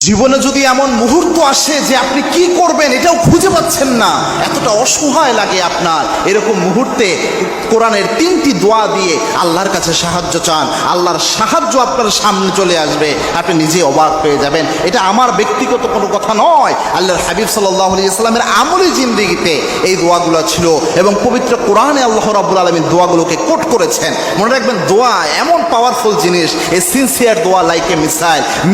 জীবনে যদি এমন মুহূর্ত আসে যে আপনি কি করবেন এটাও খুঁজে পাচ্ছেন না, এতটা অসহায় লাগে আপনার, এরকম মুহূর্তে কোরআনের 3টি দোয়া দিয়ে আল্লাহর কাছে সাহায্য চান, আল্লাহর সাহায্য আপনার সামনে চলে আসবে, আপনি নিজে অবাক হয়ে যাবেন। এটা আমার ব্যক্তিগত কোনো কথা নয়, আল্লাহর হাবিব সাল্লাল্লাহু আলাইহি ওয়াসাল্লামের আমলি জিন্দেগিতে এই দোয়াগুলো ছিল এবং পবিত্র কোরআনে আল্লাহ রাব্বুল আলামিন দোয়াগুলোকে কোট করেছেন। মনে রাখবেন, দোয়া এমন পাওয়ারফুল জিনিস, এই সিনসিয়ার দোয়া লাইক এ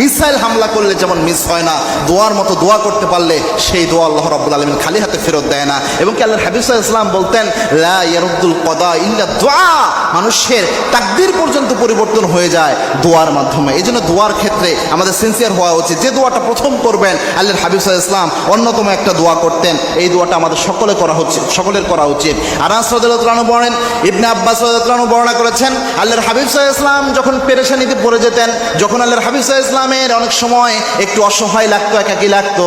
মিসাইল হামলা করলে যেমন মিস হয় না, দোয়ার মতো দোয়া করতে পারলে সেই দোয়া আল্লাহ রাব্বুল আলামিন খালি হাতে ফেরত দেয় না। এবং কি আল্লাহর হাবিব সাল্লাল্লাহু আলাইহি ওয়াসাল্লাম বলতেন, লা ইয়ারুদ্দুল কদা ইল্লা দুআ, মানুষের তাকদীর পর্যন্ত পরিবর্তন হয়ে যায় দোয়ার মাধ্যমে। এই জন্য দোয়ার ক্ষেত্রে আমাদের সিনসিয়ার হওয়া উচিত। যে দোয়াটা প্রথম করবেন, আল্লাহর হাবিব সাল্লাল্লাহু আলাইহি ওয়াসাল্লাম অন্যতম একটা দোয়া করতেন, এই দোয়াটা আমাদের সকলের করা উচিত। আনাস রাদিয়াল্লাহু আনহু বলেন, ইবনে আব্বাস রাদিয়াল্লাহু আনহু বর্ণনা করেছেন, আল্লাহর হাবিব সাল্লাল্লাহু আলাইহি ওয়াসাল্লাম যখন পেরেশানিতে পড়ে যেতেন, যখন আল্লাহর হাবিব সাল্লাল্লাহু আলাইহি ওয়াসাল্লামের অনেক সময় একটু অসহায় লাগতো, একাকী লাগতো,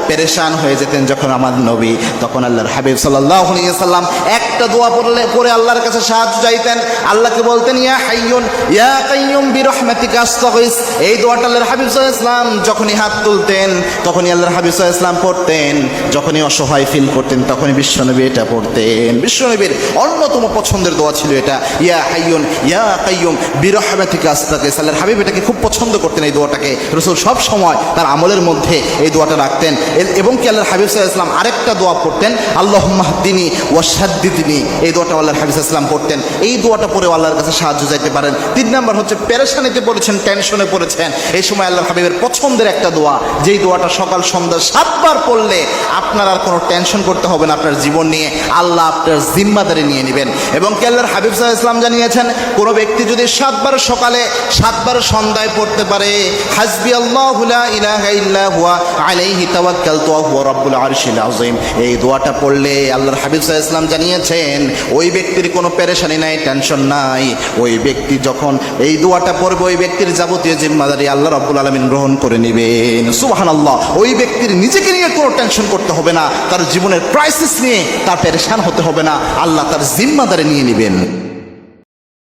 পেরেশান হয়ে যেতেন যখন আমার নবী, তখন আল্লাহর হাবিব সাল্লাল্লাহু আলাইহি ওয়াসাল্লাম একটা দোয়া পড়ে আল্লাহর কাছে সাহায্য চাইতেন, আল্লাহকে বলতেন, ইয়া হাইয়ুন ইয়া কাইয়ুম বিরহমাতিকা আস্তাগীস। এই দোয়াটা আল্লাহর হাবিব সাল্লাল্লাহু আলাইহি ওয়াসাল্লাম যখনই হাত তুলতেন, তখনই আল্লাহর হাবিব সাল্লাল্লাহু আলাইহি ওয়াসাল্লাম পড়তেন, যখনই অসহায় ফিল করতেন তখনই বিশ্বনবী এটা পড়তেন। বিশ্বনবীর অন্যতম পছন্দের দোয়া ছিল এটা, ইয়া হাইয়ুন ইয়া কাইয়ুম বিরহমাতিকা আস্তাগীস। আল্লাহর হাবিব এটাকে খুব পছন্দ করতেন, এই দোয়াটাকে রাসূল সব সময় তার আমলের মধ্যে এই দোয়াটা রাখতেন। এবং কি আল্লাহর হাবিব সাল্লাল্লাহু আলাইহি ওয়াসাল্লাম আরেকটা দোয়া পড়তেন, আল্লাহুম্মা হদিনি ওয়া সাদ্দিদনি। এই দোয়াটা আল্লাহর হাবিব সাল্লাল্লাহু আলাইহি ওয়াসাল্লাম পড়তেন। এই দোয়াটা পড়ে আল্লাহর কাছে সাহায্য চাইতে পারেন। 3 নাম্বার হচ্ছে, পেরেশানিতে পড়েছেন, টেনশনে পড়েছেন, এই সময় আল্লাহর হাবিবের পছন্দের একটা দোয়া, যেই দোয়াটা সকাল সন্ধ্যা 7 বার পড়লে আপনার আর কোনো টেনশন করতে হবে না আপনার জীবন নিয়ে, আল্লাহ আপনার জিম্মাদারি নিয়ে নেবেন। এবং কি আল্লাহর হাবিব সাল্লাল্লাহু আলাইহি ওয়াসাল্লাম জানিয়েছেন, কোনো ব্যক্তি যদি 7 বার সকালে 7 বার সন্ধ্যায় পড়তে পারে, হাসবি আল্লাহু লা ইলাহা ইল্লা হুয়া আলাইহি তাওয়াক্কালতু ওয়া হুয়া রাব্বুল আরশিল আযীম, এই দোয়াটা পড়লে আল্লাহর হাবিব সাল্লাল্লাহু আলাইহি ওয়াসাল্লাম জানিয়েছেন ওই ব্যক্তির কোনো পেরেশানি নাই, টেনশন নাই। ওই ব্যক্তি যখন এই দোয়াটা পড়বে, ওই ব্যক্তির যাবতীয় জিম্মাদারি আল্লাহ রাব্বুল আলামিন গ্রহণ করে নেবেন। সুবহানাল্লাহ। ওই ব্যক্তির নিজেকে নিয়ে কোনো টেনশন করতে হবে না, তার জীবনের ক্রাইসিস নিয়ে তার পেরেশান হতে হবে না, আল্লাহ তার জিম্মাদারি নিয়ে নেবেন।